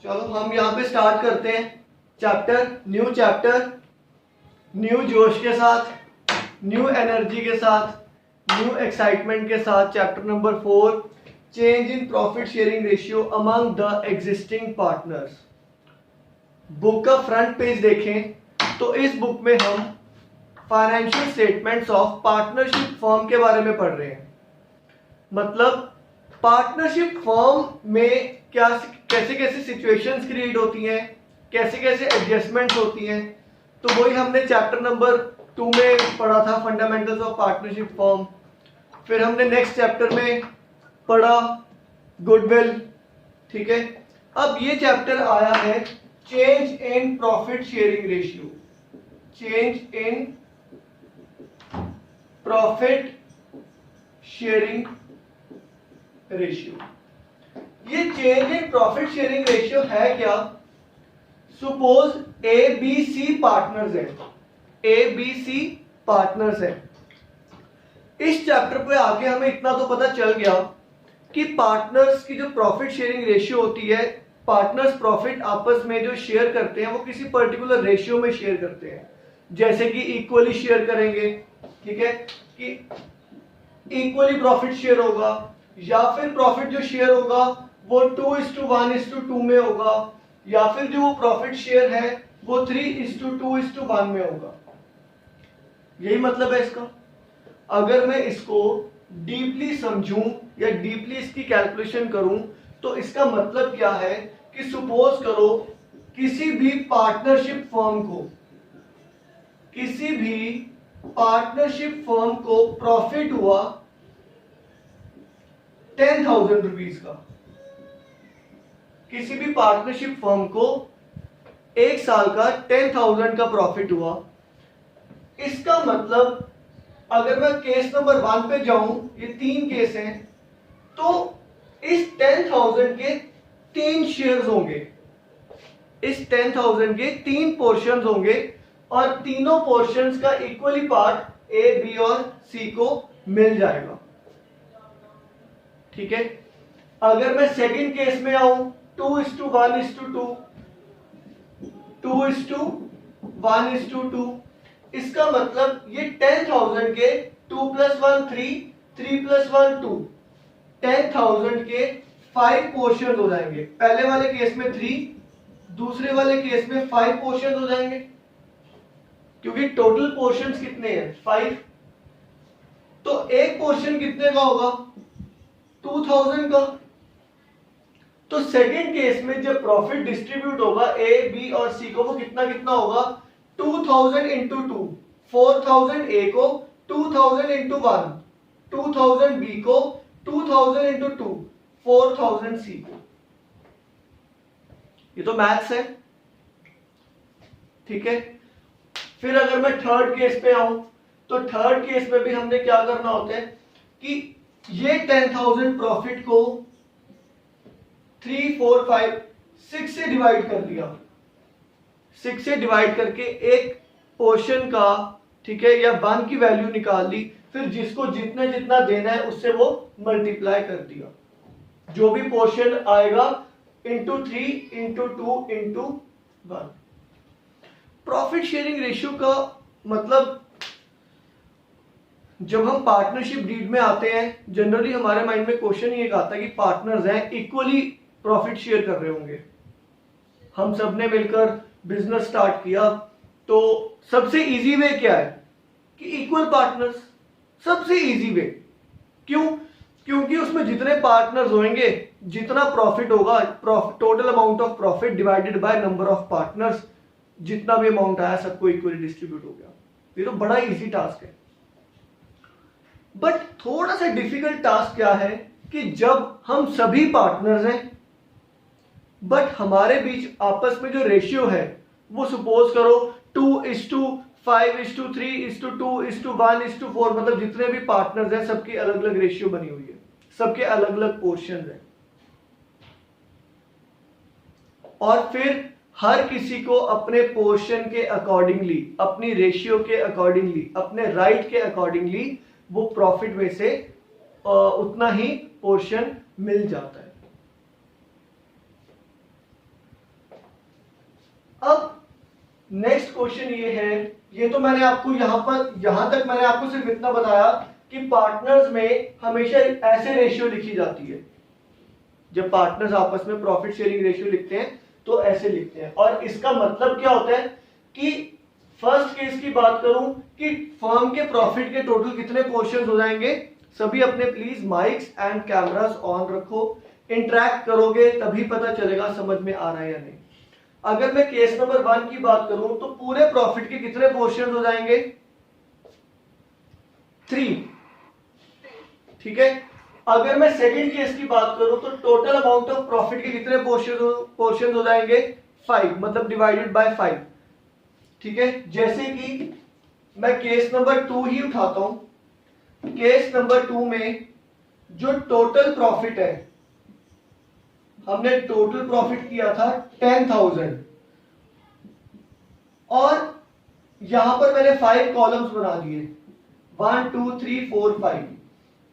चलो हम यहाँ पे स्टार्ट करते हैं चैप्टर, न्यू जोश के साथ, न्यू एनर्जी के साथ, न्यू एक्साइटमेंट के साथ। Chapter number 4, change in profit sharing ratio among the existing partners. Book का फ्रंट पेज देखें तो इस बुक में हम financial statements of partnership firm के बारे में पढ़ रहे हैं। मतलब पार्टनरशिप फर्म में क्या कैसे कैसे सिचुएशंस क्रिएट होती हैं, कैसे कैसे एडजस्टमेंट्स होती हैं। तो वही हमने चैप्टर नंबर 2 में पढ़ा था, फंडामेंटल्स ऑफ पार्टनरशिप फर्म। फिर हमने नेक्स्ट चैप्टर में पढ़ा गुडविल। ठीक है, अब ये चैप्टर आया है change in profit sharing ratio. Change in profit sharing ratio. ये change in profit sharing ratio है क्या? सपोज ABC पार्टनर्स है, ABC पार्टनर्स है। इस चैप्टर पे आके हमें इतना तो पता चल गया कि पार्टनर्स की जो प्रॉफिट शेयरिंग रेशियो होती है, पार्टनर्स प्रॉफिट आपस में जो शेयर करते हैं वो किसी पर्टिकुलर रेशियो में शेयर करते हैं। जैसे कि इक्वली शेयर करेंगे, ठीक है, कि इक्वली प्रॉफिट शेयर होगा, या फिर प्रॉफिट जो शेयर होगा वो 2:1:2 में होगा, या फिर जो वो प्रॉफिट शेयर है वो 3:2:1 में होगा। यही मतलब है इसका। अगर मैं इसको डीपली समझूं या डीपली इसकी कैलकुलेशन करूं तो इसका मतलब क्या है कि सपोज करो किसी भी पार्टनरशिप फर्म को प्रॉफिट हुआ 10,000 रुपीज का। किसी भी पार्टनरशिप फर्म को एक साल का 10,000 का प्रॉफिट हुआ। इसका मतलब अगर मैं केस नंबर 1 पे जाऊं, ये 3 केस हैं, तो इस 10,000 के 3 शेयर्स होंगे, इस 10,000 के 3 पोर्शंस होंगे, और तीनों पोर्शंस का इक्वली पार्ट A, B और C को मिल जाएगा। ठीक है, अगर मैं सेकंड केस में आऊं 2:1:2, 2:1:2, इसका मतलब ये 10,000 के 2 + 1 3, 3 + 1 2, 10,000 के 5 पोर्शन हो जाएंगे। पहले वाले केस में 3, दूसरे वाले केस में 5 पोर्शन हो जाएंगे, क्योंकि टोटल पोर्शंस कितने हैं? 5। तो एक पोर्शन कितने का होगा? 2,000 का। तो सेकंड केस में जब प्रॉफिट डिस्ट्रीब्यूट होगा A, B और C को, वो कितना कितना होगा? 2,000 × 2, 4,000 A को, 2,000 × 1, 2,000 B को, 2,000 × 2, 4,000 C को। ये तो मैथ्स है। ठीक है, फिर अगर मैं थर्ड केस पे आऊं तो थर्ड केस में भी हमने क्या करना होता है कि ये 10,000 प्रॉफिट को 3, 4, 5, 6 से डिवाइड कर दिया। 6 से डिवाइड करके एक पोर्शन का, ठीक है, या 1 की वैल्यू निकाल ली, फिर जिसको जितना जितना देना है उससे वो मल्टीप्लाई कर दिया। जो भी पोर्शन आएगा into 3 into 2 into 1। Profit sharing ratio का मतलब जब हम पार्टनरशिप डीड में आते हैं, जनरली हमारे माइंड में क्वेश्चन ये आता है कि पार्टनर्स हैं, इक्वली प्रॉफिट शेयर कर रहे होंगे। हम सब ने मिलकर बिजनेस स्टार्ट किया, तो सबसे इजी वे क्या है कि इक्वल पार्टनर्स, सबसे इजी वे। क्यों? क्योंकि उसमें जितने पार्टनर्स होंगे, जितना प्रॉफिट होगा, total amount of profit divided by number of partners, जितना भी अमाउंट आया सबको इक्वली डिस्ट्रीब्यूट हो गया। ये तो बड़ा इजी टास्क है। बट थोड़ा सा डिफिकल्ट टास्क क्या है कि जब हम सभी पार्टनर्स हैं बट हमारे बीच आपस में जो रेशियो है वो सपोज करो 2:5:3:2:1:4, मतलब जितने भी पार्टनर्स हैं सबकी अलग अलग रेशियो बनी हुई है, सबके अलग अलग पोर्शन हैं, और फिर हर किसी को अपने पोर्शन के अकॉर्डिंगली, अपनी रेशियो के अकॉर्डिंगली, अपने राइट के अकॉर्डिंगली वो प्रॉफिट में से उतना ही पोर्शन मिल जाता है। नेक्स्ट क्वेश्चन ये है, ये तो मैंने आपको यहां तक मैंने आपको सिर्फ इतना बताया कि पार्टनर्स में हमेशा ऐसे रेशियो लिखी जाती है। जब पार्टनर्स आपस में प्रॉफिट शेयरिंग रेशियो लिखते हैं तो ऐसे लिखते हैं, और इसका मतलब क्या होता है कि फर्स्ट केस की बात करूं कि फर्म के प्रॉफिट के टोटल कितने पोर्शन हो जाएंगे। सभी अपने please mics and cameras on रखो, इंटरेक्ट करोगे तभी पता चलेगा समझ में आ रहा है या नहीं। अगर मैं केस नंबर 1 की बात करूं तो पूरे प्रॉफिट के कितने पोर्शन हो जाएंगे, 3, ठीक है। अगर मैं सेकंड केस की बात करूं तो टोटल अमाउंट ऑफ प्रॉफिट के कितने पोर्शन हो जाएंगे, 5, मतलब डिवाइडेड बाय 5, ठीक है। जैसे कि मैं केस नंबर 2 ही उठाता हूं, केस नंबर 2 में जो टोटल प्रॉफिट है, हमने टोटल प्रॉफिट किया था 10,000 और यहां पर मैंने 5 कॉलम्स बना दिए, 1 2 3 4 5।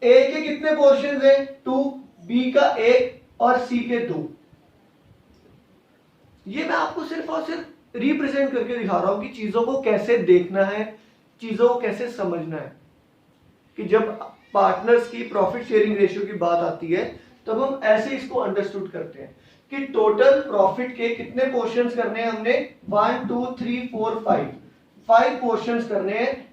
ए के कितने पोर्शन है, 2, बी का 1 और सी के 2। ये मैं आपको सिर्फ और सिर्फ रिप्रेजेंट करके दिखा रहा हूं कि चीजों को कैसे देखना है, चीजों को कैसे समझना है। कि जब पार्टनर्स की प्रॉफिट शेयरिंग रेशियो की बात आती है तब हम ऐसे इसको अंडरस्टूड करते हैं कि टोटल प्रॉफिट के कितने पोर्शंस करने हैं हमने, 1 2 3 4 5 पोर्शंस करने हैं।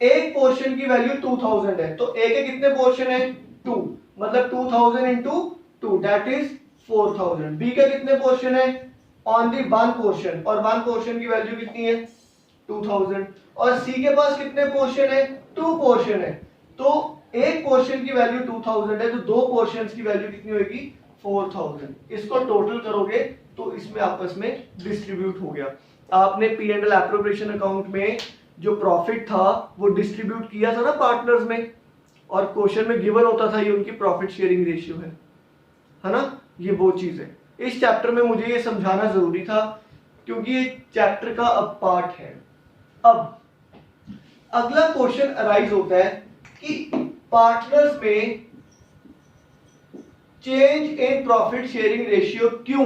एक पोर्शन की वैल्यू 2000 है, तो ए के कितने पोर्शन है, 2, मतलब 2000 इंटू 2 दैट इज 4000। बी का कितने पोर्शन है, ओनली 1 पोर्शन, और 1 पोर्शन की वैल्यू कितनी है, 2000। और सी के पास कितने पोर्शन है, 2 पोर्शन है, तो एक पोर्शन की वैल्यू 2000 है, तो 2 पोर्शंस की वैल्यू कितनी होगी, 4000। इसको टोटल करोगे तो इसमें आपस में डिस्ट्रीब्यूट हो गया। आपने P and L appropriation account में जो प्रॉफिट था वो डिस्ट्रीब्यूट किया था ना पार्टनर्स में, और क्वेश्चन में गिवन होता था ये उनकी प्रॉफिट शेयरिंग रेशियो है ना। ये वो चीज है, इस चैप्टर में मुझे ये समझाना जरूरी था क्योंकि ये चैप्टर का अब पार्ट है। अब अगला क्वेश्चन अराइज होता है कि पार्टनर्स में change in profit sharing ratio क्यों,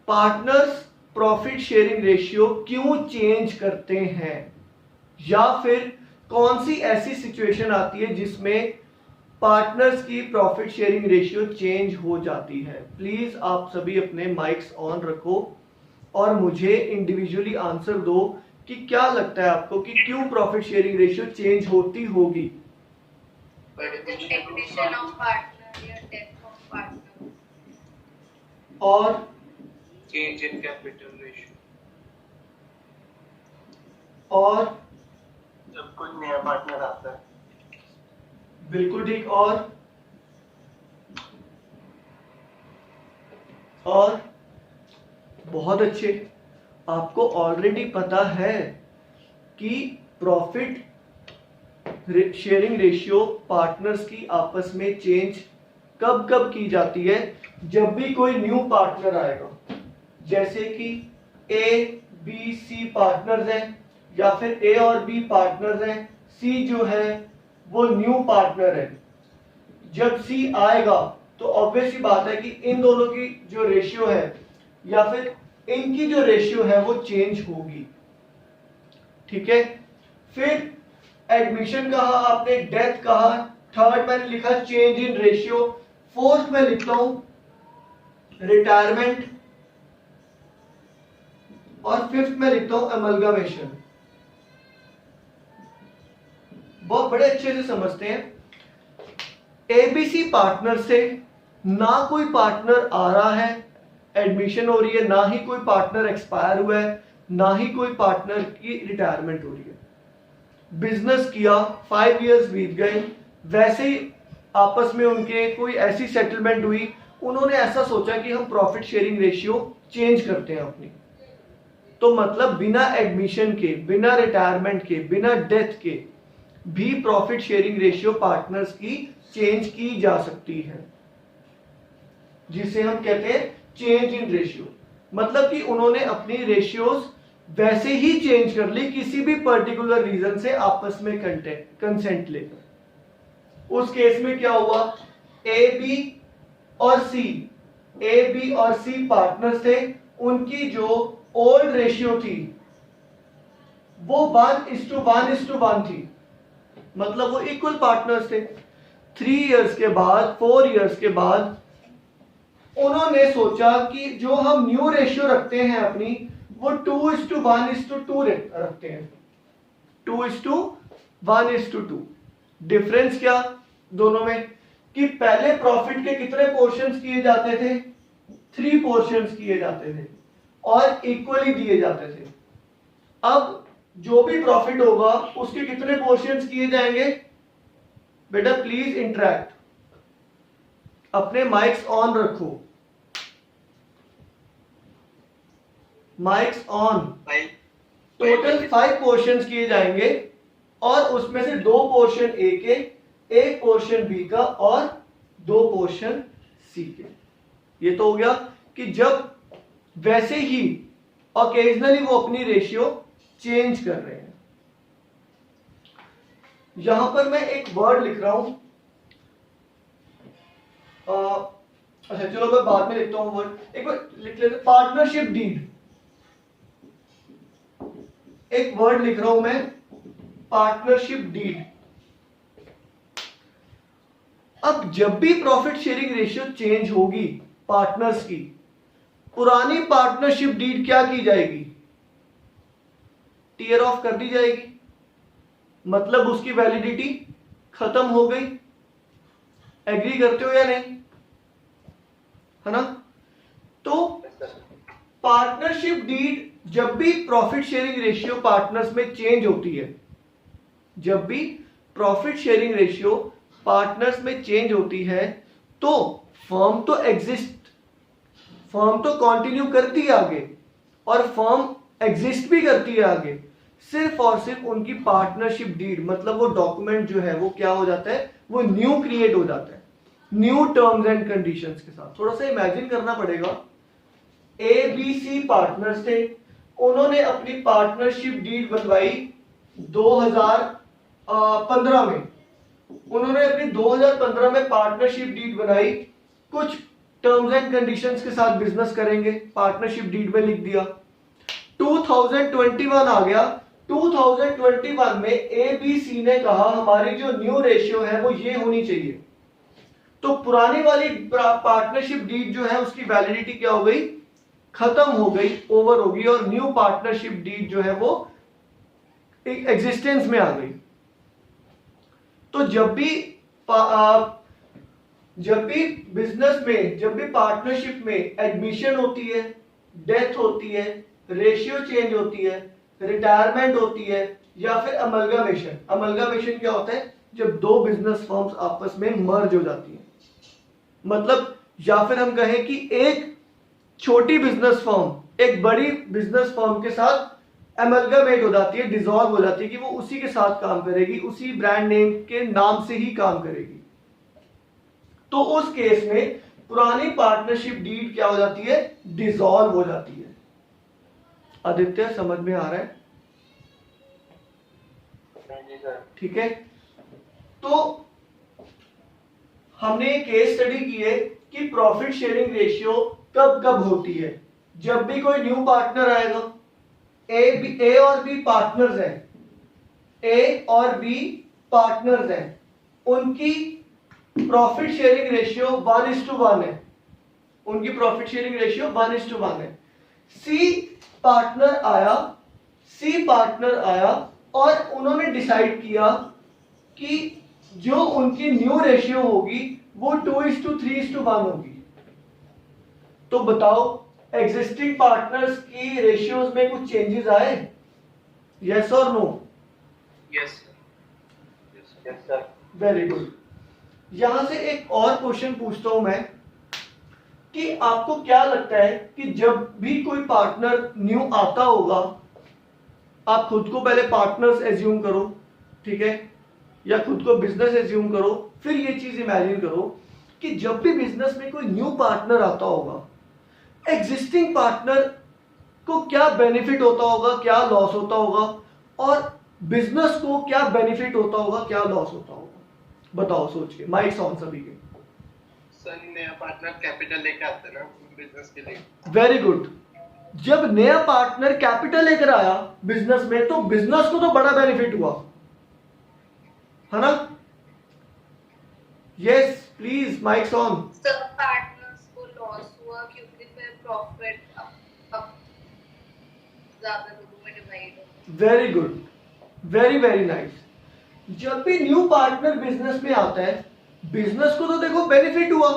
पार्टनर्स प्रॉफिट शेयरिंग रेशियो क्यों चेंज करते हैं, या फिर कौन सी ऐसी सिचुएशन आती है जिसमें पार्टनर्स की प्रॉफिट शेयरिंग रेशियो चेंज हो जाती है। प्लीज आप सभी अपने माइक्स ऑन रखो और मुझे इंडिविजुअली आंसर दो कि क्या लगता है आपको कि क्यों प्रॉफिट शेयरिंग रेशियो चेंज होती होगी। और चेंज इन कैपिटल रेशियो, और जब कोई नया पार्टनर आता है। बिल्कुल ठीक। और बहुत अच्छे, आपको ऑलरेडी पता है कि प्रॉफिट शेयरिंग रेशियो पार्टनर्स की आपस में चेंज कब कब की जाती है, जब भी कोई न्यू पार्टनर आएगा। जैसे कि ए बी सी पार्टनर्स हैं, या फिर ए और बी पार्टनर्स हैं, सी जो है वो न्यू पार्टनर है। जब सी आएगा तो ऑब्वियस सी बात है कि इन दोनों की जो रेशियो है या फिर इनकी जो रेशियो है वो चेंज होगी, ठीक है। फिर एडमिशन कहा आपने, डेथ कहा, थर्ड मैंने लिखा चेंज इन रेशियो, फोर्थ में लिखता हूं रिटायरमेंट, और फिफ्थ में लिखता हूं अमलगमेशन। बहुत बड़े अच्छे से समझते हैं। एबीसी पार्टनर से ना कोई पार्टनर आ रहा है, एडमिशन हो रही है, ना ही कोई पार्टनर एक्सपायर हुआ है, ना ही कोई पार्टनर की रिटायरमेंट हो रही है। बिजनेस किया, 5 इयर्स बीत गए, वैसे ही आपस में उनके कोई ऐसी सेटलमेंट हुई, उन्होंने ऐसा सोचा कि हम प्रॉफिट शेयरिंग रेशियो चेंज करते हैं अपनी। तो मतलब बिना एडमिशन के, बिना रिटायरमेंट के, बिना डेथ के भी प्रॉफिट शेयरिंग रेशियो पार्टनर्स की चेंज की जा सकती है, जिसे हम कहते हैं चेंज इन रेशियो। मतलब कि उन्होंने अपनी रेशियोज वैसे ही चेंज कर ली किसी भी पर्टिकुलर रीजन से आपस में कंसेंट लेकर। उस केस में क्या हुआ, ए बी और सी पार्टनर्स थे, उनकी जो ओल्ड रेशियो थी वो 1:1:1 थी, मतलब वो इक्वल पार्टनर्स थे। 3 इयर्स के बाद, 4 इयर्स के बाद उन्होंने सोचा कि जो हम न्यू रेशियो रखते हैं अपनी, वो 2:1:2 रखते हैं। 2:1:2। डिफरेंस क्या दोनों में, कि पहले प्रॉफिट के कितने पोर्शंस किए जाते थे? 3 पोर्शंस किए जाते थे और इक्वली दिए जाते थे। अब जो भी प्रॉफिट होगा उसके कितने पोर्शंस किए जाएंगे? बेटा प्लीज इंटरैक्ट, अपने माइक्स ऑन रखो, माइक्स ऑन। टोटल 5 पोर्शंस किए जाएंगे और उसमें से 2 पोर्शन ए के, 1 पोर्शन बी का और 2 पोर्शन सी के। ये तो हो गया कि जब वैसे ही ऑकेजनली वो अपनी रेशियो चेंज कर रहे हैं। यहां पर मैं एक वर्ड लिख रहा हूं, अच्छा चलो मैं बाद में लिखता हूं वर्ड, एक बार लिख लेते, पार्टनरशिप डीड। एक वर्ड लिख रहा हूं मैं, पार्टनरशिप डीड। अब जब भी प्रॉफिट शेयरिंग रेशियो चेंज होगी पार्टनर्स की, पुरानी पार्टनरशिप डीड क्या की जाएगी? टीयर ऑफ कर दी जाएगी, मतलब उसकी वैलिडिटी खत्म हो गई। एग्री करते हो या नहीं? है ना? तो पार्टनरशिप डीड जब भी प्रॉफिट शेयरिंग रेशियो पार्टनर्स में चेंज होती है, जब भी प्रॉफिट शेयरिंग रेशियो पार्टनर्स में चेंज होती है, तो फर्म तो एग्जिस्ट, फर्म तो कंटिन्यू करती है आगे और फर्म एग्जिस्ट भी करती है आगे, सिर्फ और सिर्फ उनकी पार्टनरशिप डीड मतलब वो डॉक्यूमेंट जो है वो क्या हो जाता है, वो न्यू क्रिएट हो जाता है, न्यू टर्म्स एंड कंडीशंस के साथ। थोड़ा सा इमेजिन करना पड़ेगा, ए बी सी पार्टनर्स थे, उन्होंने अपनी पार्टनरशिप डीड बनवाई 2015 में, उन्होंने अपनी 2015 में पार्टनरशिप डीड बनाई, कुछ टर्म्स एंड कंडीशंस के साथ बिजनेस करेंगे, पार्टनरशिप डीड में लिख दिया। 2021 आ गया, 2021 में ए बी सी ने कहा हमारी जो न्यू रेशियो है वो ये होनी चाहिए, तो पुरानी वाली पार्टनरशिप डीड जो है उसकी वैलिडिटी क्या हो गई? खत्म हो गई, ओवर हो गई, और न्यू पार्टनरशिप डीड जो है वो एग्जिस्टेंस में आ गई। तो जब भी बिजनेस में, जब भी पार्टनरशिप में एडमिशन होती है, डेथ होती है, रेशियो चेंज होती है, रिटायरमेंट होती है, या फिर अमलगामेशन। अमलगामेशन क्या होता है? जब 2 बिजनेस फर्म्स आपस में मर्ज हो जाती हैं, मतलब या फिर हम कहें कि एक छोटी बिजनेस फर्म एक बड़ी बिजनेस फर्म के साथ एमलगमेट हो जाती है, डिसॉल्व हो जाती है, कि वो उसी के साथ काम करेगी, उसी ब्रांड नेम के नाम से ही काम करेगी। तो उस केस में पुरानी पार्टनरशिप डीड क्या हो जाती है? डिसॉल्व हो जाती है। आदित्य समझ में आ रहा है? ठीक है, तो हमने केस स्टडी की है कि प्रॉफिट शेयरिंग रेशियो कब कब होती है। जब भी कोई न्यू पार्टनर आएगा, ए और बी पार्टनर्स हैं, ए और बी पार्टनर्स हैं, उनकी प्रॉफिट शेयरिंग रेशियो 1:1 है, उनकी प्रॉफिट शेयरिंग रेशियो 1:1 है। सी पार्टनर आया और उन्होंने डिसाइड किया कि जो उनकी न्यू रेशियो होगी वो 2:3:1 होगी। तो बताओ एग्जिस्टिंग पार्टनर्स की रेशियोज में कुछ चेंजेस आए? यस और no? Yes sir. Very good. यहां से एक और क्वेश्चन पूछता हूं मैं कि आपको क्या लगता है कि जब भी कोई पार्टनर न्यू आता होगा, आप खुद को पहले पार्टनर्स एज्यूम करो, ठीक है, या खुद को बिजनेस एज्यूम करो, फिर ये चीज इमेजिन करो कि जब भी बिजनेस में कोई न्यू पार्टनर आता होगा, एग्जिस्टिंग पार्टनर को क्या बेनिफिट होता होगा, क्या लॉस होता होगा, और बिजनेस को क्या बेनिफिट होता होगा, क्या लॉस होता होगा? बताओ सोच के, माइक्स ऑन सभी के। सर नया पार्टनर कैपिटल लेके आता है ना बिजनेस के लिए। वेरी गुड, जब नया पार्टनर कैपिटल लेकर आया बिजनेस में, तो बिजनेस को तो बड़ा बेनिफिट हुआ, है ना? Yes please, mics on. सब पार्टनर्स को लॉस हुआ क्योंकि फिर प्रॉफिट अब ज्यादा लोगों में डिवाइड हो। Very good, very very nice. जब भी न्यू पार्टनर बिजनेस में आता है, बिजनेस को तो देखो बेनिफिट हुआ,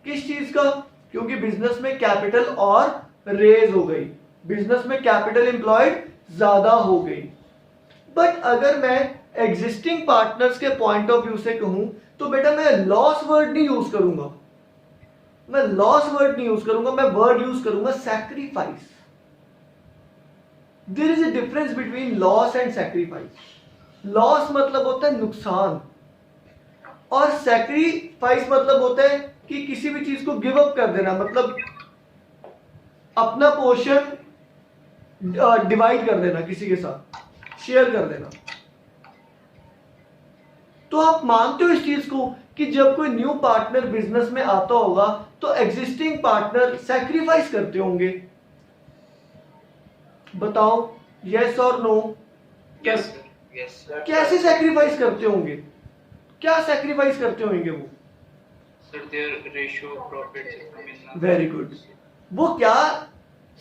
किस चीज का? क्योंकि बिजनेस में कैपिटल और रेज हो गई, बिजनेस में कैपिटल एम्प्लॉयड ज्यादा हो गई। बट अगर मैं एग्जिस्टिंग पार्टनर्स के पॉइंट ऑफ व्यू से कहूं, तो बेटा मैं लॉस वर्ड नहीं यूज करूंगा, मैं लॉस वर्ड नहीं यूज करूंगा, मैं वर्ड यूज करूंगा sacrifice. There is a difference between loss and sacrifice. Loss मतलब होता है नुकसान, और सैक्रिफाइस मतलब होता है कि किसी भी चीज को गिव अप कर देना, मतलब अपना पोर्शन डिवाइड कर देना, किसी के साथ शेयर कर देना। तो आप मानते हो इस चीज को कि जब कोई न्यू पार्टनर बिजनेस में आता होगा तो एग्जिस्टिंग पार्टनर सैक्रिफाइस करते होंगे? बताओ, यस और no? Yes, sir. Yes, sir. कैसे सैक्रिफाइस करते होंगे? क्या सैक्रिफाइस करते होंगे वो? Sir, their ratio of profits is very good. वो क्या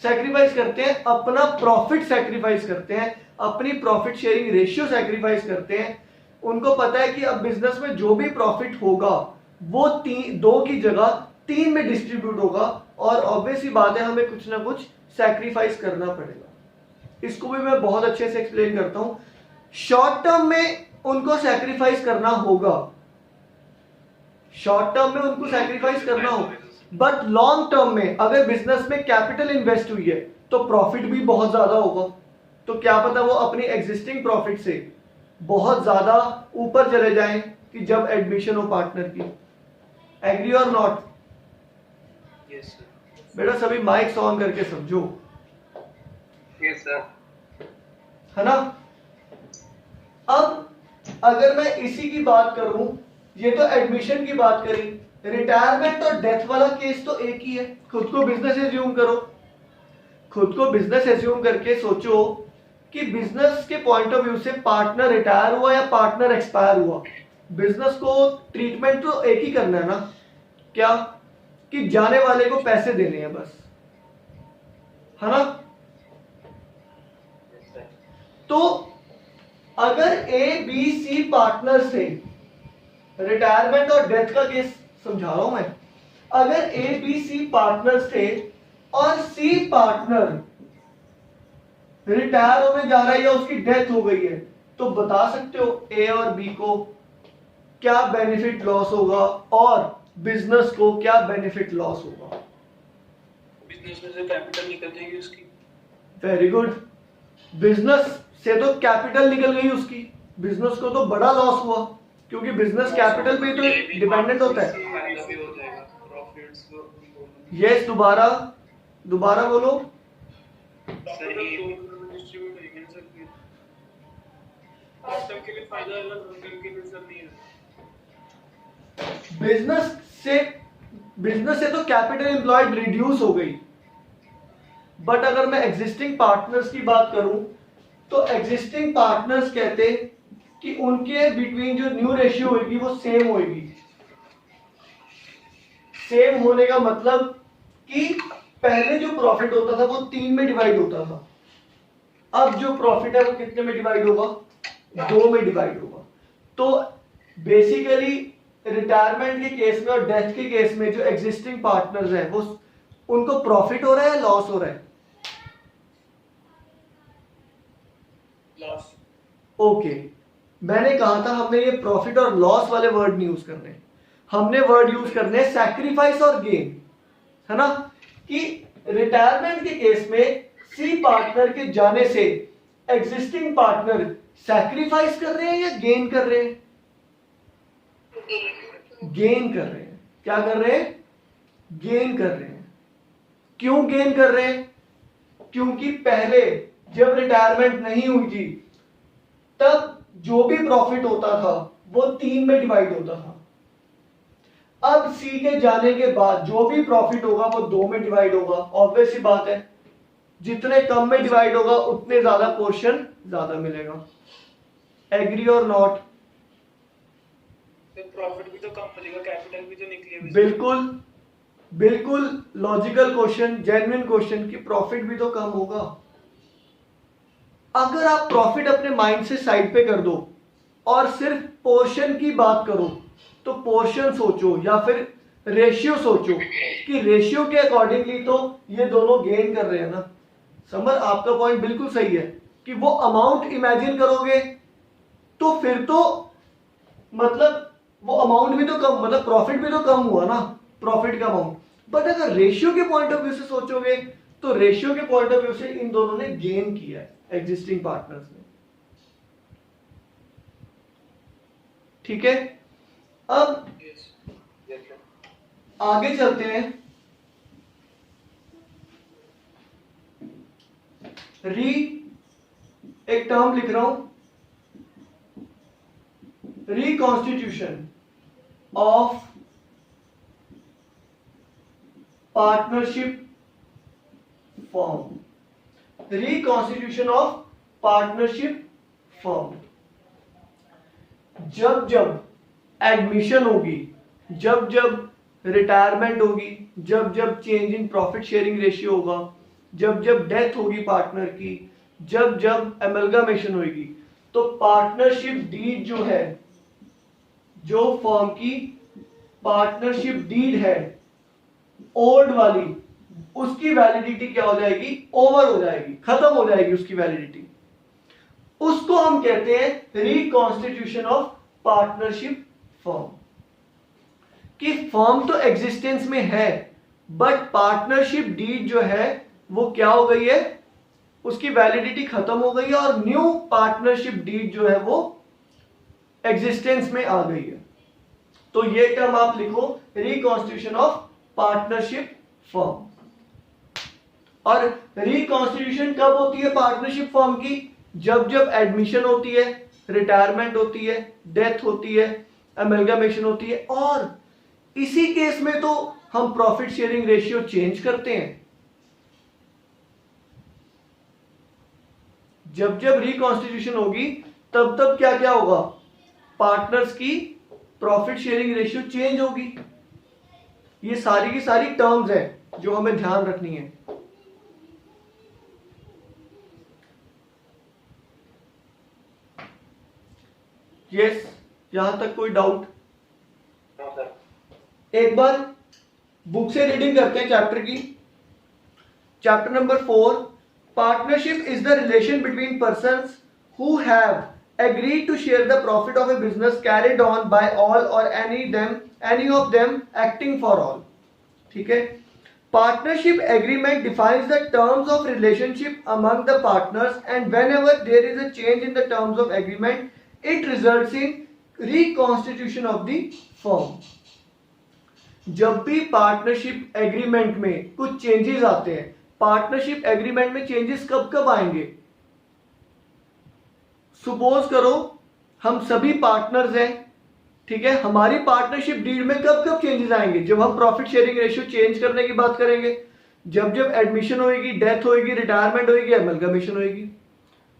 सैक्रिफाइस करते हैं? अपना प्रॉफिट सैक्रिफाइस करते हैं, अपनी प्रॉफिट शेयरिंग रेशियो सैक्रिफाइस करते हैं। उनको पता है कि अब बिजनेस में जो भी प्रॉफिट होगा वो 2 की जगह 3 में डिस्ट्रीब्यूट होगा, और ऑब्वियस ही बात है हमें कुछ ना कुछ सैक्रिफाइस करना पड़ेगा। इसको भी मैं बहुत अच्छे से एक्सप्लेन करता हूं। शॉर्ट टर्म में उनको सैक्रिफाइस करना होगा, शॉर्ट टर्म में उनको सैक्रिफाइस करना होगा, बट लॉन्ग टर्म में अगर बिजनेस में कैपिटल इन्वेस्ट हुई है तो प्रॉफिट भी बहुत ज्यादा होगा। तो क्या पता वो अपनी एग्जिस्टिंग प्रॉफिट से बहुत ज्यादा ऊपर चले जाएं कि जब एडमिशन हो पार्टनर की। एग्री और नॉट? Yes, sir. बेटा सभी माइक्स ऑन करके समझो, Yes, sir. है ना? अब अगर मैं इसी की बात करूं, ये तो एडमिशन की बात करी, रिटायरमेंट और डेथ वाला केस तो एक ही है। खुद को बिजनेस एज्यूम करो, खुद को बिजनेस एज्यूम करके सोचो कि बिजनेस के पॉइंट ऑफ व्यू से पार्टनर रिटायर हुआ या पार्टनर एक्सपायर हुआ, बिजनेस को ट्रीटमेंट तो एक ही करना है ना? क्या कि जाने वाले को पैसे देने हैं बस, है ना? Yes, sir. तो अगर ए बी सी पार्टनर से, रिटायरमेंट और डेथ का केस समझा रहा हूं मैं, अगर ए बी सी पार्टनर थे और सी पार्टनर रिटायर होने जा रहा है या उसकी डेथ हो गई है, तो बता सकते हो ए और बी को क्या बेनिफिट लॉस होगा और बिजनेस को क्या बेनिफिट लॉस होगा? बिजनेस में से कैपिटल निकल जाएगी उसकी। Very good. बिजनेस से तो कैपिटल निकल गई उसकी, बिजनेस को तो बड़ा लॉस हुआ, क्योंकि बिजनेस कैपिटल पे तो डिपेंडेंट होता है। फायदा भी हो जाएगा, प्रॉफिट्स यस, दोबारा दोबारा बोलो। सही डिस्ट्रीब्यूट होगी सर, फास्ट टाइम के लिए फायदा है, लॉन्ग टाइम के लिए सर नहीं है। बिजनेस से तो कैपिटल एम्प्लॉयड रिड्यूस हो गई, बट अगर मैं एग्जिस्टिंग पार्टनर्स की बात करूं तो एग्जिस्टिंग पार्टनर्स कहते कि उनके बिटवीन जो न्यू रेशियो होगी वो सेम होगी। सेम होने का मतलब कि पहले जो प्रॉफिट होता था वो 3 में डिवाइड होता था, अब जो प्रॉफिट है वो कितने में डिवाइड होगा? 2 में डिवाइड होगा। तो बेसिकली रिटायरमेंट के केस में और डेथ के केस में जो एग्जिस्टिंग पार्टनर्स हैं वो उनको प्रॉफिट हो रहा है या लॉस हो रहा है? लॉस। ओके, मैंने कहा था हमने ये प्रॉफिट और लॉस वाले वर्ड नहीं यूज करने, हमने वर्ड यूज करने सैक्रिफाइस और गेन, है ना? कि रिटायरमेंट के केस में सी पार्टनर के जाने से एग्जिस्टिंग पार्टनर सैक्रिफाइस कर रहे हैं या गेन कर रहे हैं? गेन कर रहे हैं। क्या कर रहे हैं? गेन कर रहे हैं। क्यों गेन कर रहे हैं? क्योंकि पहले जब रिटायरमेंट नहीं हुई थी तब जो भी प्रॉफिट होता था वो 3 में डिवाइड होता था। अब सी के जाने के बाद जो भी प्रॉफिट होगा वो 2 में डिवाइड होगा। ऑब्वियस सी बात है, जितने कम में डिवाइड होगा उतने ज्यादा पोर्शन ज्यादा मिलेगा। एग्री और नॉट? तो प्रॉफिट भी तो कम मिलेगा, कैपिटल भी तो निकली है। बिल्कुल बिल्कुल लॉजिकल क्वेश्चन, जेन्युइन क्वेश्चन कि प्रॉफिट भी तो कम होगा। अगर आप प्रॉफिट अपने माइंड से साइड पे कर दो और सिर्फ पोर्शन की बात करो, तो पोर्शन सोचो या फिर रेशियो सोचो कि रेशियो के अकॉर्डिंगली तो ये दोनों गेन कर रहे हैं ना। समर, आपका पॉइंट बिल्कुल सही है कि वो अमाउंट इमेजिन करोगे तो फिर तो मतलब वो अमाउंट भी तो कम, मतलब प्रॉफिट भी तो कम हुआ ना, प्रॉफिट का अमाउंट। बट अगर रेशियो के पॉइंट ऑफ व्यू से सोचोगे तो रेशियो के पॉइंट ऑफ व्यू से इन दोनों ने गेन किया है, एग्जिस्टिंग पार्टनर्स ने। ठीक है, अब आगे चलते हैं। एक टर्म लिख रहा हूं, reconstitution of partnership firm. Reconstitution of partnership firm. जब जब एडमिशन होगी, जब जब रिटायरमेंट होगी, जब जब change in profit sharing ratio होगा, जब जब डेथ होगी पार्टनर की, जब जब एमलगामेशन होगी, तो पार्टनरशिप डीड जो है, जो फर्म की पार्टनरशिप डीड है ओल्ड वाली, उसकी वैलिडिटी क्या हो जाएगी? ओवर हो जाएगी, खत्म हो जाएगी उसकी वैलिडिटी। उसको हम कहते हैं रिकॉन्स्टिट्यूशन ऑफ पार्टनरशिप फर्म। कि फर्म तो एग्जिस्टेंस में है बट पार्टनरशिप डीड जो है वो क्या हो गई है? उसकी वैलिडिटी खत्म हो गई है और न्यू पार्टनरशिप डीड जो है वो एग्जिस्टेंस में आ गई है। तो ये टर्म आप लिखो, रिकॉन्स्टिट्यूशन ऑफ पार्टनरशिप फर्म। और रिकॉन्स्टिट्यूशन कब होती है पार्टनरशिप फर्म की? जब जब एडमिशन होती है, रिटायरमेंट होती है, डेथ होती है, एमलगामेशन होती है, और इसी केस में तो हम प्रॉफिट शेयरिंग रेशियो चेंज करते हैं। जब जब रिकॉन्स्टिट्यूशन होगी तब तब क्या क्या होगा? पार्टनर्स की प्रॉफिट शेयरिंग रेशियो चेंज होगी। ये सारी की सारी टर्म्स हैं जो हमें ध्यान रखनी है। यस, यहां तक कोई डाउट? एक बार बुक से रीडिंग करते हैं चैप्टर की। Chapter number 4, partnership is the relation between persons who have agreed to share the profit of a business carried on by all or any of them acting for all। ठीक है, partnership agreement defines the terms of relationship among the partners and whenever there is a change in the terms of agreement it results in reconstitution of the firm। जब भी partnership agreement में कुछ changes आते हैं, partnership agreement में changes कब कब आएंगे? सपोज करो हम सभी पार्टनर्स हैं, ठीक है, हमारी पार्टनरशिप डीड में कब कब चेंजेस आएंगे? जब हम प्रॉफिट शेयरिंग रेशियो चेंज करने की बात करेंगे, जब जब एडमिशन होएगी, डेथ होएगी, रिटायरमेंट होएगी, एमलगामेशन होएगी।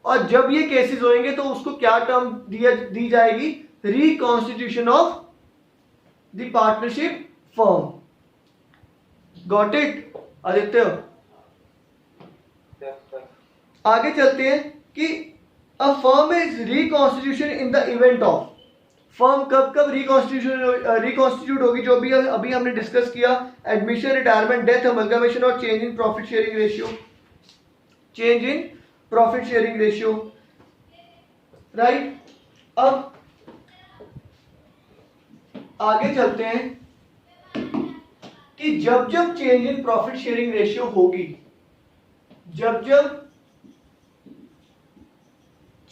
और जब ये केसेस होंगे तो उसको क्या टर्म दी जाएगी? Reconstitution of the partnership firm. Got it Aditya? आगे चलते हैं कि A firm is reconstitution in the event of। Firm कब कब रिकॉन्स्टिट्यूट होगी? जो भी अभी हमने डिस्कस किया, एडमिशन, रिटायरमेंट, डेथ, अमलगामेशन और change in profit sharing ratio. Change in profit sharing ratio, right. अब आगे चलते हैं कि जब जब change in profit sharing ratio होगी, जब जब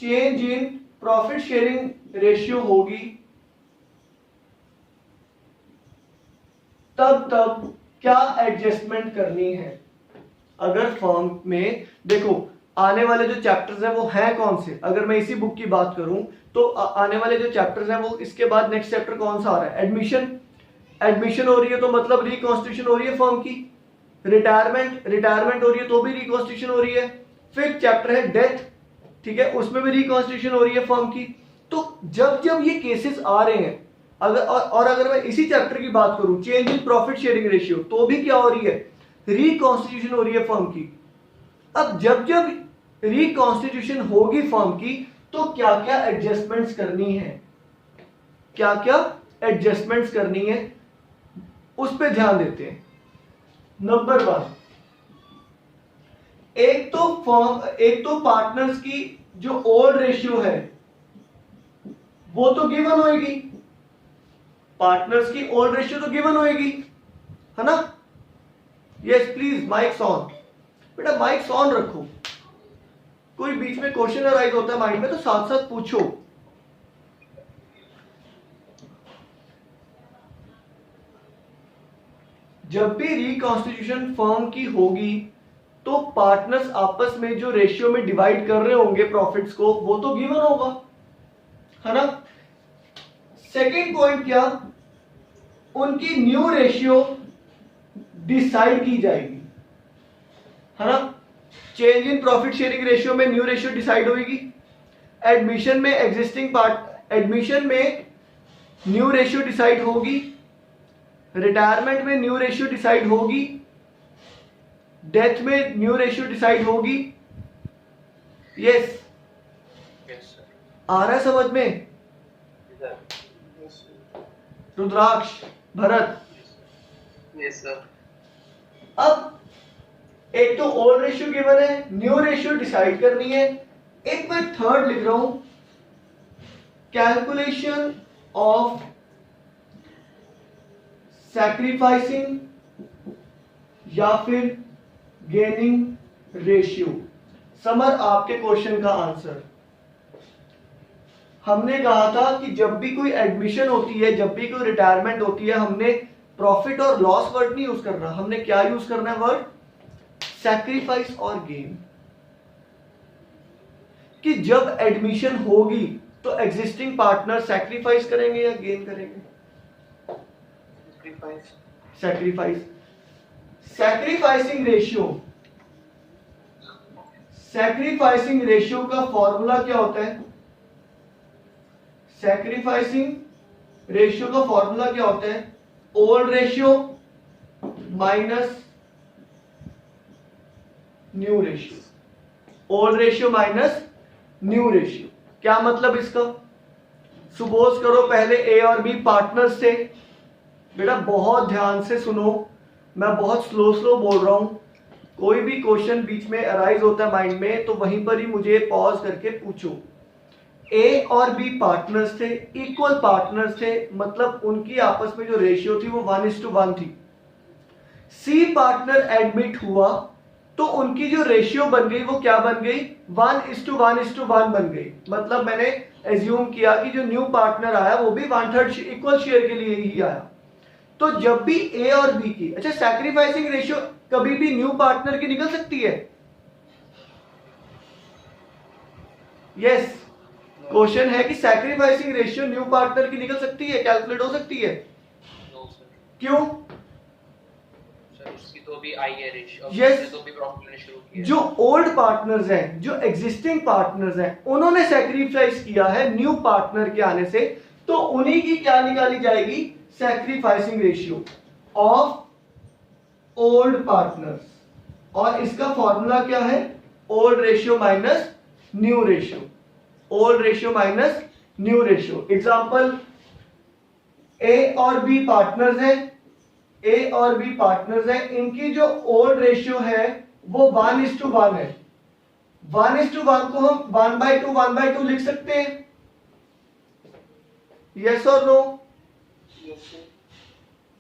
change in profit sharing ratio होगी तब तब क्या एडजस्टमेंट करनी है? अगर फर्म में देखो आने वाले जो चैप्टर्स हैं वो हैं कौन से? अगर मैं इसी बुक की बात करूं तो आने वाले जो चैप्टर्स हैं वो इसके बाद नेक्स्ट चैप्टर कौन सा आ रहा है? एडमिशन। एडमिशन हो रही है तो मतलब रिकॉन्स्टिट्यूशन हो रही है फर्म की। रिटायरमेंट हो रही है तो भी रिकॉन्स्टिट्यूशन हो रही है। फिर चैप्टर है डेथ, ठीक है, उसमें भी रिकॉन्स्टिट्यूशन हो रही है फर्म की। तो जब जब ये केसेस आ रहे हैं, अगर मैं इसी चैप्टर की बात करूं, change in profit sharing ratio, तो भी क्या हो रही है, रिकॉन्स्टिट्यूशन हो रही है फर्म की। अब जब जब रिकॉन्स्टिट्यूशन होगी फर्म की, तो क्या क्या एडजस्टमेंट्स करनी है, क्या क्या एडजस्टमेंट्स करनी है, उस पर ध्यान देते हैं। नंबर 1, एक तो पार्टनर्स की जो ओल्ड रेशियो है वो तो गिवन होएगी, पार्टनर्स की ओल्ड रेशियो तो गिवन होएगी, है ना। यस प्लीज माइक्स ऑन, बेटा माइक्स ऑन रखो। कोई बीच में क्वेश्चन अराइज होता है माइंड में तो साथ साथ पूछो। जब भी रिकॉन्स्टिट्यूशन फर्म की होगी तो पार्टनर्स आपस में जो रेशियो में डिवाइड कर रहे होंगे प्रॉफिट्स को, वो तो गिवन होगा, है ना। सेकेंड पॉइंट क्या, उनकी न्यू रेशियो डिसाइड की जाएगी, है ना। Change in profit sharing ratio में न्यू रेशियो डिसाइड होगी। एडमिशन में न्यू रेशियो डिसाइड होगी। रिटायरमेंट में न्यू रेशियो डिसाइड होगी। डेथ में न्यू रेशियो डिसाइड होगी। यस, आ रहा है समझ में? रुद्राक्ष, भरत, यस सर। अब एक तो ओल्ड रेशियो गिवन है, न्यू रेशियो डिसाइड करनी है। एक मैं थर्ड लिख रहा हूं, कैलकुलेशन ऑफ सैक्रिफाइसिंग या फिर गेनिंग रेशियो। समर, आपके क्वेश्चन का आंसर, हमने कहा था कि जब भी कोई एडमिशन होती है, जब भी कोई रिटायरमेंट होती है, हमने प्रॉफिट और लॉस वर्ड नहीं यूज करना, हमने क्या यूज करना है वर्ड, सैक्रिफाइस और गेन। कि जब एडमिशन होगी तो एग्जिस्टिंग पार्टनर सैक्रिफाइस करेंगे या गेन करेंगे? सैक्रिफाइस। सैक्रिफाइसिंग रेशियो का फॉर्मूला क्या होता है? सैक्रिफाइसिंग रेशियो का फॉर्मूला क्या होता है? Old ratio minus new ratio. Old ratio minus new ratio. क्या मतलब इसका? सपोज करो पहले ए और बी पार्टनर्स थे। बेटा बहुत ध्यान से सुनो, मैं बहुत स्लो बोल रहा हूं। कोई भी क्वेश्चन बीच में अराइज होता है माइंड में तो वहीं पर ही मुझे पॉज करके पूछो। ए और बी पार्टनर्स थे, इक्वल पार्टनर्स थे, मतलब उनकी आपस में जो रेशियो थी वो 1:1 थी। सी पार्टनर एडमिट हुआ तो उनकी जो रेशियो बन गई वो क्या बन गई? 1:1 बन गई। मतलब मैंने एज्यूम किया कि जो न्यू पार्टनर आया वो भी 1/3 इक्वल शेयर के लिए ही आया। तो जब भी ए और बी की, अच्छा सैक्रिफाइसिंग रेशियो कभी भी न्यू पार्टनर की निकल सकती है? यस, क्वेश्चन है कि सैक्रिफाइसिंग रेशियो न्यू पार्टनर की निकल सकती है, कैलकुलेट हो सकती है? क्यों? उसकी तो भी आई है रेशियो, Yes. तो भी प्रॉफिट लेने शुरू किया। जो ओल्ड पार्टनर्स हैं, जो एग्जिस्टिंग पार्टनर्स हैं, उन्होंने सैक्रिफाइस किया है न्यू पार्टनर के आने से, तो उन्हीं की क्या निकाली जाएगी? Sacrificing ratio of old partners. और इसका फॉर्मूला क्या है? Old ratio minus new ratio. Old ratio minus new ratio. Example, A और बी पार्टनर्स हैं, ए और बी पार्टनर्स हैं, इनकी जो ओल्ड रेशियो है वो 1:1 है। 1:1 को हम 1/2 लिख सकते हैं? यस और नो?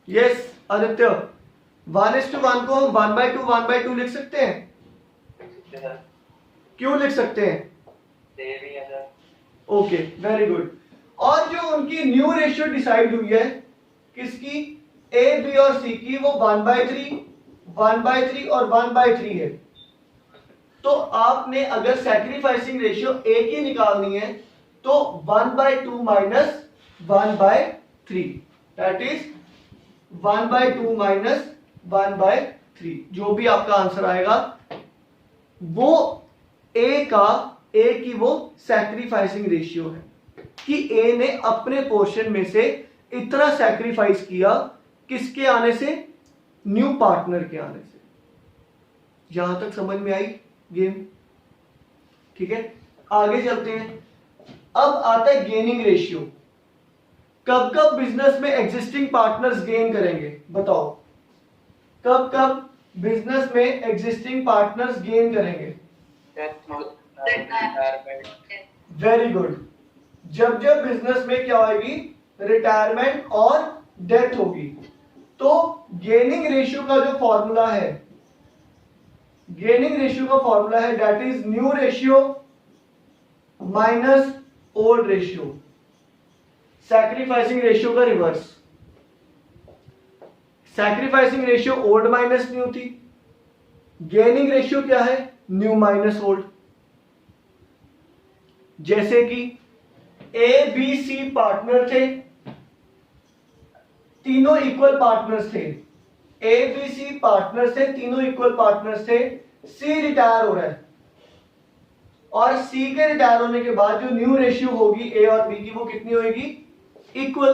यस आदित्य, 1:1 को हम 1/2 लिख सकते हैं? क्यों लिख सकते हैं? Okay, very good. और जो उनकी न्यू रेशियो डिसाइड हुई है, किसकी? ए, बी और सी की, वो 1/3, 1/3 और 1/3 है। तो आपने अगर सैक्रिफाइसिंग रेशियो ए की निकालनी है तो 1/2 माइनस 1/3, दैट इज 1/2 माइनस 1/3। 3। जो भी आपका आंसर आएगा वो ए की वो सैक्रिफाइसिंग रेशियो है कि ए ने अपने पोर्शन में से इतना सैक्रिफाइस किया, किसके आने से? न्यू पार्टनर के आने से। यहां तक समझ में आई गेम? ठीक है, आगे चलते हैं। अब आता है गेनिंग रेशियो। कब कब बिजनेस में एग्जिस्टिंग पार्टनर्स गेन करेंगे? बताओ, कब कब बिजनेस में एग्जिस्टिंग पार्टनर्स गेन करेंगे? Very good. जब जब बिजनेस में क्या होगी? रिटायरमेंट और डेथ होगी। तो गेनिंग रेशियो का जो फॉर्मूला है, that is new ratio minus old ratio. Sacrificing ratio का reverse. Sacrificing ratio old minus new थी, गेनिंग रेशियो क्या है? New minus old. जैसे कि ए बी सी पार्टनर थे, तीनों इक्वल पार्टनर्स थे। ए बी सी पार्टनर्स थे, तीनों इक्वल पार्टनर्स थे। सी रिटायर हो रहा है और सी के रिटायर होने के बाद जो न्यू रेशियो होगी ए और बी की, वो कितनी होगी? इक्वल।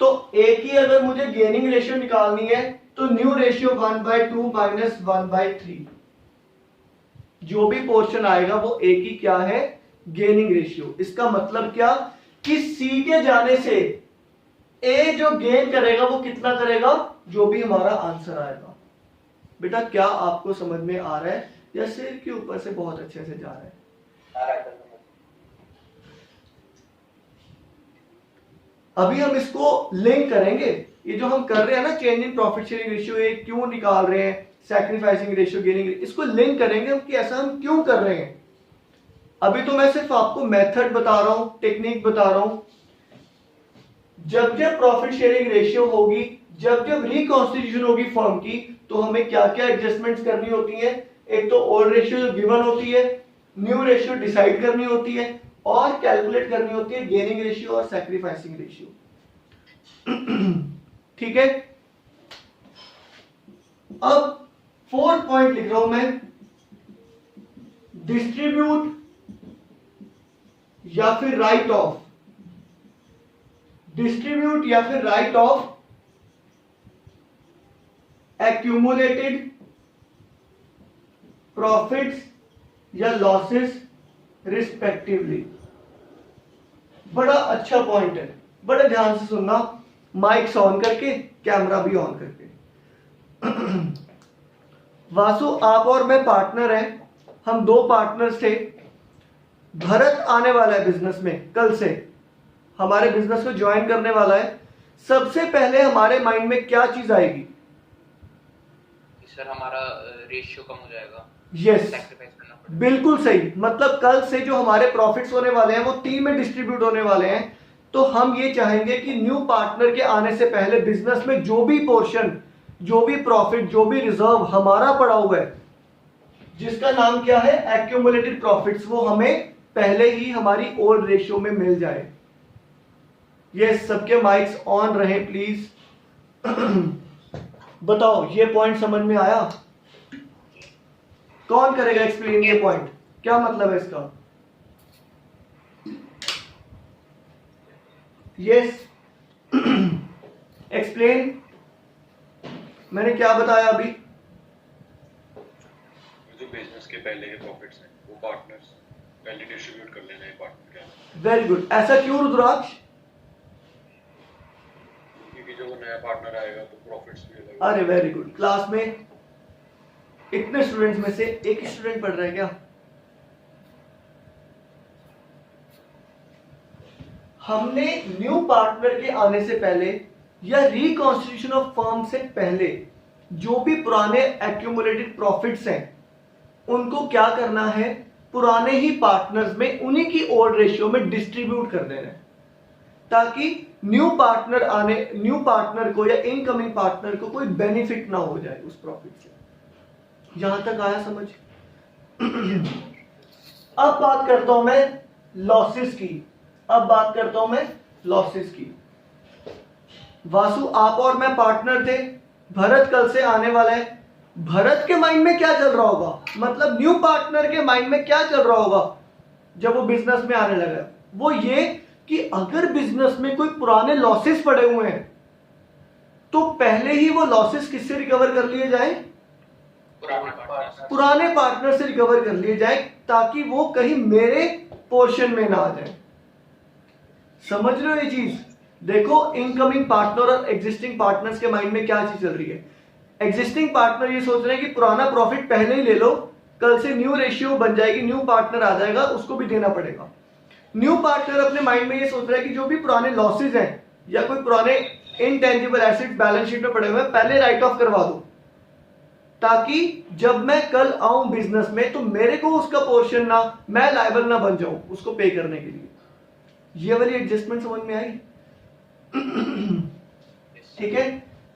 तो ए की अगर मुझे गेनिंग रेशियो निकालनी है तो न्यू रेशियो 1/2 माइनस 1/3। जो भी पोर्शन आएगा वो ए की क्या है? Gaining ratio. इसका मतलब क्या कि सी के जाने से ए जो गेन करेगा वो कितना करेगा? जो भी हमारा आंसर आएगा। बेटा क्या आपको समझ में आ रहा है या सिर के ऊपर से बहुत अच्छे से जा रहा है? अभी हम इसको लिंक करेंगे। ये जो हम कर रहे हैं ना, change in profit sharing ratio, ये क्यों निकाल रहे हैं, सैक्रिफाइसिंग रेशियो, गेनिंग, इसको लिंक करेंगे हम कि ऐसा हम क्यों कर रहे हैं। अभी तो मैं सिर्फ आपको मेथड बता रहा हूं, टेक्निक बता रहा हूं। जब जब प्रॉफिट शेयरिंग रेशियो होगी, जब जब रिकॉन्स्टिट्यूशन होगी फर्म की, तो हमें क्या क्या एडजस्टमेंट्स करनी होती है? एक तो ओल्ड रेशियो जो गिवन होती है, न्यू रेशियो डिसाइड करनी होती है और कैलकुलेट करनी होती है गेनिंग रेशियो और सैक्रिफाइसिंग रेशियो। ठीक है, अब 4th पॉइंट लिख रहा हूं मैं, डिस्ट्रीब्यूट या फिर राइट ऑफ। डिस्ट्रीब्यूट या फिर राइट ऑफ एक्यूमुलेटेड प्रॉफिट्स या लॉसेस रिस्पेक्टिवली। बड़ा अच्छा पॉइंट है, बड़े ध्यान से सुनना, माइक्स ऑन करके, कैमरा भी ऑन करके। वासु, आप और मैं पार्टनर हैं, हम 2 पार्टनर्स थे। भरत आने वाला है बिजनेस में, कल से हमारे बिजनेस को ज्वाइन करने वाला है। सबसे पहले हमारे माइंड में क्या चीज आएगी? सर हमारा रेशियो कम हो जाएगा। यस, बिल्कुल सही। मतलब कल से जो हमारे प्रॉफिट्स होने वाले हैं वो 3 में डिस्ट्रीब्यूट होने वाले हैं। तो हम ये चाहेंगे कि न्यू पार्टनर के आने से पहले बिजनेस में जो भी पोर्शन, जो भी प्रॉफिट, जो भी रिजर्व हमारा पड़ा हुआ है, जिसका नाम क्या है? एक्यूमुलेटेड प्रॉफिट्स, वो हमें पहले ही हमारी ओल्ड रेशियो में मिल जाए। ये सबके माइक्स ऑन रहे प्लीज। बताओ, ये पॉइंट समझ में आया? कौन करेगा एक्सप्लेन ये पॉइंट? क्या मतलब है इसका? Yes, explain. मैंने क्या बताया अभी? जो बिजनेस के पहले के प्रॉफिट्स हैं वो पार्टनर्स पहले डिस्ट्रीब्यूट कर लेना है पार्टनर के। Very good. ऐसा क्यों रुद्राक्ष? क्योंकि जब वो नया पार्टनर आएगा तो प्रॉफिट्स भी अलग। अरे वेरी गुड। क्लास में इतने स्टूडेंट्स में से एक ही स्टूडेंट पढ़ रहा है क्या? हमने न्यू पार्टनर के आने से पहले या रिकॉन्स्टिट्यूशन ऑफ फर्म से पहले जो भी पुराने एक्यूमुलेटेड प्रॉफिट्स हैं उनको क्या करना है? पुराने ही पार्टनर्स में उन्हीं की ओल्ड रेशियो में डिस्ट्रीब्यूट कर देना है, ताकि न्यू पार्टनर को या इनकमिंग पार्टनर को कोई बेनिफिट ना हो जाए उस प्रॉफिट से। यहां तक आया समझ? अब बात करता हूं मैं लॉसेस की। वासु, आप और मैं पार्टनर थे, भरत कल से आने वाला है, भरत के माइंड में क्या चल रहा होगा, मतलब न्यू पार्टनर के माइंड में क्या चल रहा होगा जब वो बिजनेस में आने लगा, वो ये कि अगर बिजनेस में कोई पुराने लॉसेस पड़े हुए हैं तो पहले ही वो लॉसेस किससे रिकवर कर लिए जाए, पुराने पार्टनर से रिकवर कर लिए जाए, ताकि वो कहीं मेरे पोर्शन में ना आ जाए। समझ रहे हो ये चीज? देखो इनकमिंग पार्टनर और एग्जिस्टिंग पार्टनर्स के माइंड में क्या चीज चल रही है। एग्जिस्टिंग पार्टनर ये सोच रहे हैं कि पुराना प्रॉफिट पहले ही ले लो, कल से न्यू रेशियो बन जाएगी, न्यू पार्टनर आ जाएगा, उसको भी देना पड़ेगा। न्यू पार्टनर अपने माइंड में ये सोच रहा है कि जो भी पुराने लॉसेज हैं या कोई पुराने इनटेंजिबल एसेट्स बैलेंस शीट में पड़े हुए हैं पहले राइट ऑफ करवा दो, ताकि जब मैं कल आऊं बिजनेस में तो मेरे को उसका पोर्शन ना, मैं लायबल ना बन जाऊं उसको पे करने के लिए। ये वाली एडजस्टमेंट समझ में आई? ठीक है,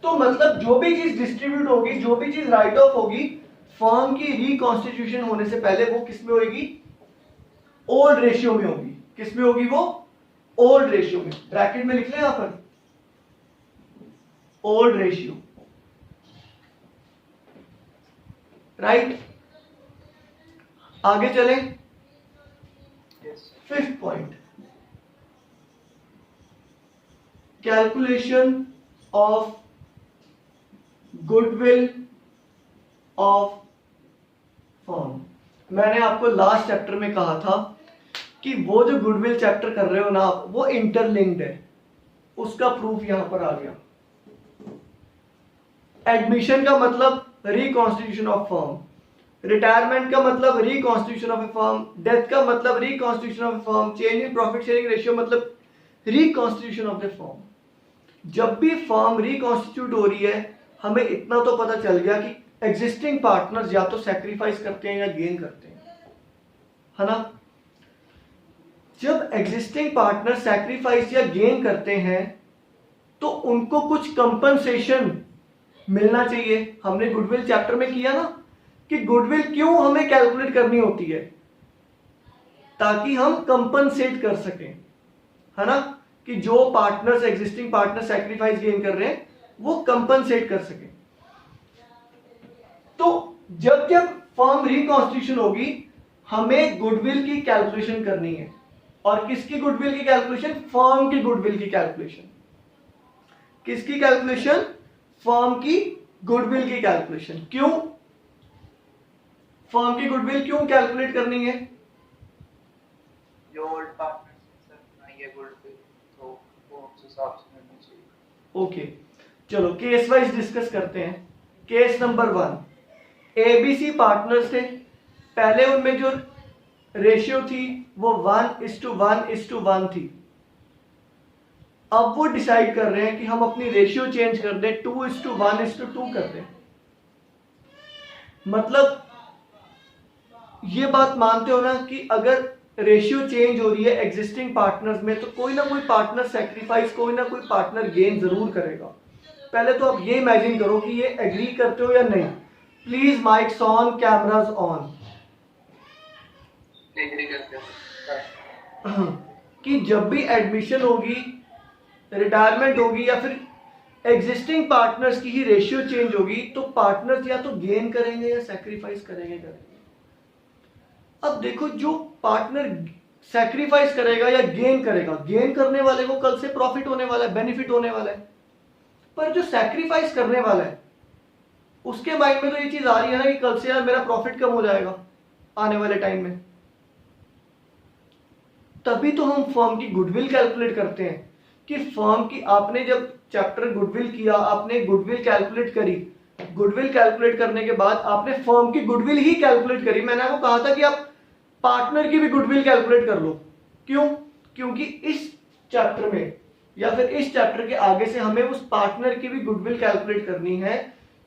तो मतलब जो भी चीज डिस्ट्रीब्यूट होगी, जो भी चीज राइट ऑफ होगी, फर्म की रिकॉन्स्टिट्यूशन होने से पहले वो किस में होगी, ओल्ड रेशियो में होगी। किस में होगी वो, ओल्ड रेशियो में। ब्रैकेट में लिख लें यहां पर ओल्ड रेशियो, राइट। आगे चलें, fifth point, calculation of goodwill of firm. मैंने आपको लास्ट चैप्टर में कहा था कि वो जो गुडविल चैप्टर कर रहे हो ना आप, वो इंटरलिंक्ड है, उसका प्रूफ यहां पर आ गया। एडमिशन का मतलब रिकॉन्स्टिट्यूशन ऑफ फर्म, रिटायरमेंट का मतलब reconstitution of A firm, death का मतलब reconstitution of A firm, change in profit sharing ratio मतलब रिकॉन्स्टिट्यूशन ऑफ द फर्म। जब भी फर्म रिकॉन्स्टिट्यूट हो रही है, हमें इतना तो पता चल गया कि एग्जिस्टिंग पार्टनर्स या तो सैक्रिफाइस करते हैं या गेन करते हैं, है ना। जब एग्जिस्टिंग पार्टनर सैक्रिफाइस या गेन करते हैं तो उनको कुछ कंपनसेशन मिलना चाहिए। हमने गुडविल चैप्टर में किया ना कि गुडविल क्यों हमें कैलकुलेट करनी होती है, ताकि हम कंपनसेट कर सकें, है ना, कि जो partners existing partner sacrifice gain कर रहे हैं वो कंपनसेट कर सकें। तो जब जब फर्म रिकॉन्स्टिट्यूशन होगी हमें गुडविल की कैलकुलेशन करनी है। और किसकी गुडविल की कैलकुलेशन, फर्म की गुडविल की कैलकुलेशन। किसकी कैलकुलेशन, फर्म की गुडविल की कैलकुलेशन। क्यों फर्म की गुडविल क्यों कैलकुलेट करनी है? जो ओल्ड पार्टनर्स नहीं है गुडविल तो वो उस हिसाब से मिलनी चाहिए। ओके, चलो केस वाइज डिस्कस करते हैं। केस नंबर 1, एबीसी पार्टनर्स थे, पहले उनमें जो रेशियो थी वो 1:1:1 थी। अब वो डिसाइड कर रहे हैं कि हम अपनी रेशियो चेंज कर दें, 2:1:2 कर दें। मतलब ये बात मानते हो ना कि अगर रेशियो चेंज हो रही है एग्जिस्टिंग पार्टनर्स में तो कोई ना कोई पार्टनर सैक्रिफाइस, कोई ना कोई पार्टनर गेन जरूर करेगा। पहले तो आप ये इमेजिन करो कि ये एग्री करते हो या नहीं। Please mics on, cameras on. Agree करते हैं कि जब भी एडमिशन होगी, रिटायरमेंट होगी या फिर एग्जिस्टिंग पार्टनर्स की ही रेशियो चेंज होगी तो पार्टनर्स या तो गेन करेंगे या सैक्रिफाइस करेंगे। अब देखो, जो पार्टनर सैक्रिफाइस करेगा या गेन करेगा, गेन करने वाले को कल से प्रॉफिट होने वाला है, बेनिफिट होने वाला है। पर जो सैक्रिफाइस करने वाला है उसके माइंड में तो ये चीज आ रही है ना कि कल से यार मेरा प्रॉफिट कम हो जाएगा आने वाले टाइम में। तभी तो हम फर्म की गुडविल कैलकुलेट करते हैं कि फर्म की, आपने जब चैप्टर गुडविल किया, आपने गुडविल कैलकुलेट करी, गुडविल कैलकुलेट करने के बाद आपने फर्म की गुडविल ही कैलकुलेट करी। मैंने आपको कहा था कि आप पार्टनर की भी गुडविल कैलकुलेट कर लो। क्यों? क्योंकि इस चैप्टर में या फिर इस चैप्टर के आगे से हमें उस पार्टनर की भी गुडविल कैलकुलेट करनी है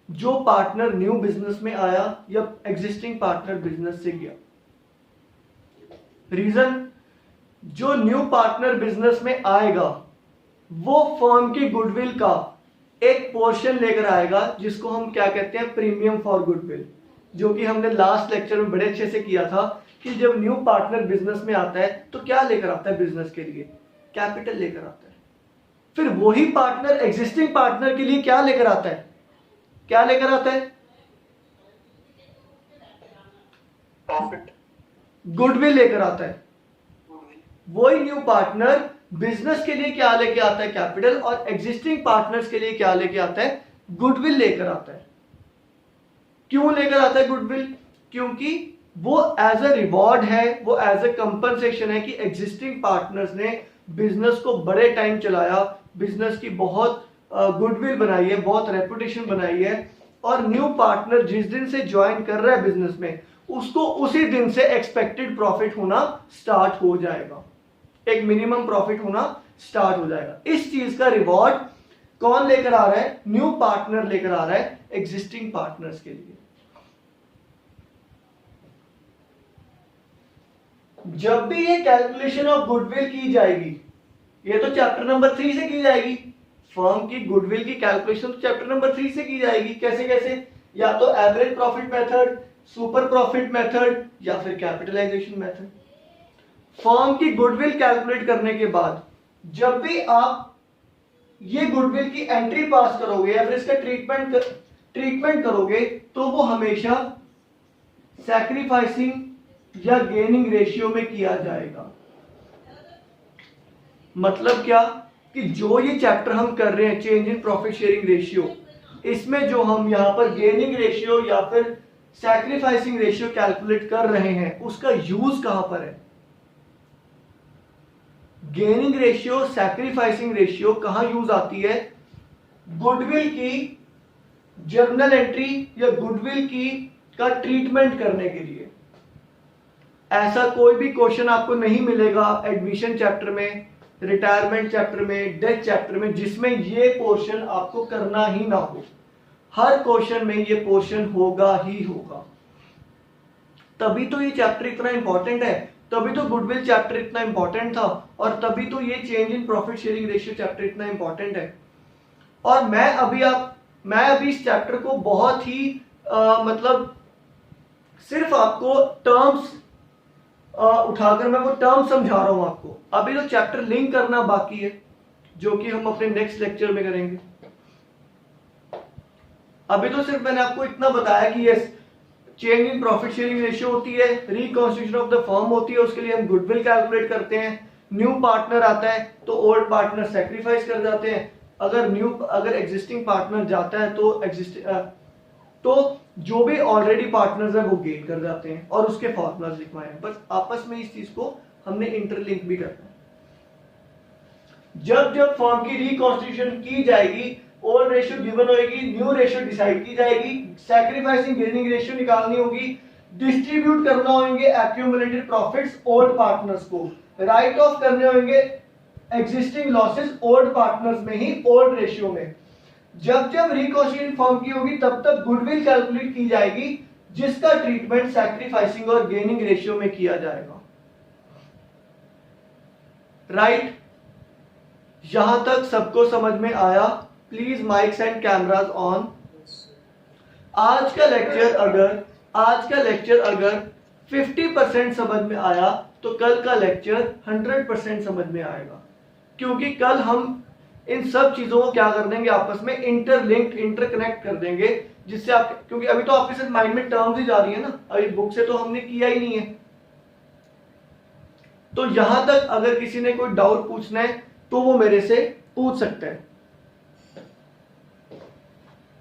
जो पार्टनर न्यू बिजनेस में आया या एग्जिस्टिंग पार्टनर बिजनेस से गया। रीजन, जो न्यू पार्टनर बिजनेस में आएगा वो फर्म की गुडविल का एक पोर्शन लेकर आएगा जिसको हम क्या कहते हैं, प्रीमियम फॉर गुडविल, जो कि हमने लास्ट लेक्चर में बड़े अच्छे से किया था कि जब न्यू पार्टनर बिजनेस में आता है तो क्या लेकर आता है बिजनेस के लिए, कैपिटल लेकर आता है। फिर वही पार्टनर एग्जिस्टिंग पार्टनर के लिए क्या लेकर आता है, क्या लेकर आता है? प्रॉफिट, गुडविल लेकर आता है। गुडविल, वही न्यू पार्टनर बिजनेस के लिए क्या लेके आता है? कैपिटल। और एग्जिस्टिंग पार्टनर्स के लिए क्या लेके आता है? गुडविल लेकर आता है। क्यों लेकर आता है गुडविल? क्योंकि वो एज अ रिवॉर्ड है, वो एज अ कंपनसेशन है कि एग्जिस्टिंग पार्टनर्स ने बिजनेस को बड़े टाइम चलाया, बिजनेस की बहुत गुडविल बनाई है, बहुत रेपुटेशन बनाई है, और न्यू पार्टनर जिस दिन से ज्वाइन कर रहा है बिजनेस में, उसको उसी दिन से एक्सपेक्टेड प्रॉफिट होना स्टार्ट हो जाएगा, एक मिनिमम प्रॉफिट होना स्टार्ट हो जाएगा। इस चीज का रिवॉर्ड कौन लेकर आ रहा है? न्यू पार्टनर लेकर आ रहा है एग्जिस्टिंग पार्टनर्स के लिए। जब भी ये कैलकुलेशन ऑफ गुडविल की जाएगी, ये तो चैप्टर नंबर 3 से की जाएगी, फर्म की गुडविल की कैलकुलेशन तो चैप्टर नंबर 3 से की जाएगी। कैसे कैसे? या तो average profit method, super profit method, या फिर कैपिटलाइजेशन मेथड। फर्म की गुडविल कैलकुलेट करने के बाद जब भी आप ये गुडविल की एंट्री पास करोगे या फिर इसका ट्रीटमेंट करोगे, तो वो हमेशा सैक्रिफाइसिंग या गेनिंग रेशियो में किया जाएगा। मतलब क्या कि जो ये चैप्टर हम कर रहे हैं change in profit sharing ratio, इसमें जो हम यहां पर गेनिंग रेशियो या फिर सैक्रिफाइसिंग रेशियो कैलकुलेट कर रहे हैं, उसका यूज कहां पर है? गेनिंग रेशियो, सैक्रिफाइसिंग रेशियो कहां यूज आती है? गुडविल की जर्नल एंट्री या गुडविल की का ट्रीटमेंट करने के लिए। ऐसा कोई भी क्वेश्चन आपको नहीं मिलेगा एडमिशन चैप्टर में, रिटायरमेंट चैप्टर में, डेथ चैप्टर में, जिसमें ये पोर्शन आपको करना ही ना हो। हर क्वेश्चन में ये पोर्शन होगा ही होगा। तभी तो ये चैप्टर इतना इंपॉर्टेंट है, तभी तो गुडविल चैप्टर इतना इंपॉर्टेंट था, और तभी तो ये change in profit sharing ratio chapter इतना इंपॉर्टेंट है। और मैं अभी इस चैप्टर को बहुत ही मतलब सिर्फ आपको टर्म्स उठाकर मैं वो टर्म समझा रहा हूं आपको। अभी तो चैप्टर लिंक करना बाकी है, जो कि हम अपने नेक्स्ट लेक्चर में करेंगे। अभी तो सिर्फ मैंने आपको इतना बताया कि yes, change in profit sharing ratio होती है, रिकॉन्स्टिट्यूशन ऑफ द फर्म होती है, उसके लिए हम गुडविल कैलकुलेट करते हैं। न्यू पार्टनर आता है तो ओल्ड पार्टनर सेक्रीफाइस कर जाते हैं। अगर एग्जिस्टिंग पार्टनर जाता है तो जो भी ऑलरेडी पार्टनर्स है वो गेन कर जाते हैं, और उसके फॉर्मूलाज लिखवाए हैं। बस आपस में इस चीज को हमने इंटरलिंक भी करना है। जब जब फर्म की रिकॉन्स्टिट्यूशन की जाएगी, ओल्ड रेशियो गिवन होगी, न्यू रेशियो डिसाइड की जाएगी, सैक्रिफाइसिंग गेनिंग रेशियो निकालनी होगी, डिस्ट्रीब्यूट करना होंगे एक्यूमुलेटेड प्रॉफिट्स ओल्ड पार्टनर्स को, राइट ऑफ करने होंगे एग्जिस्टिंग लॉसेस ओल्ड पार्टनर्स में ही, ओल्ड रेशियो में। जब जब रिकॉन्स्टिट्यूशन फर्म की होगी तब तक गुडविल कैलकुलेट की जाएगी, जिसका ट्रीटमेंट सैक्रिफाइसिंग और गेनिंग रेशियो में किया जाएगा। राइट? यहां तक सबको समझ में आया? Please mics and cameras on. आज का लेक्चर अगर 50% समझ में आया तो कल का लेक्चर 100% समझ में आएगा, क्योंकि कल हम इन सब चीजों को क्या कर देंगे, आपस में इंटरलिंक्ड, इंटरकनेक्ट कर देंगे, जिससे आप, क्योंकि अभी तो आपके सिर्फ माइंड में टर्म्स ही जा रही है ना, अभी बुक से तो हमने किया ही नहीं है। तो यहां तक अगर किसी ने कोई डाउट पूछना है तो वो मेरे से पूछ सकता है।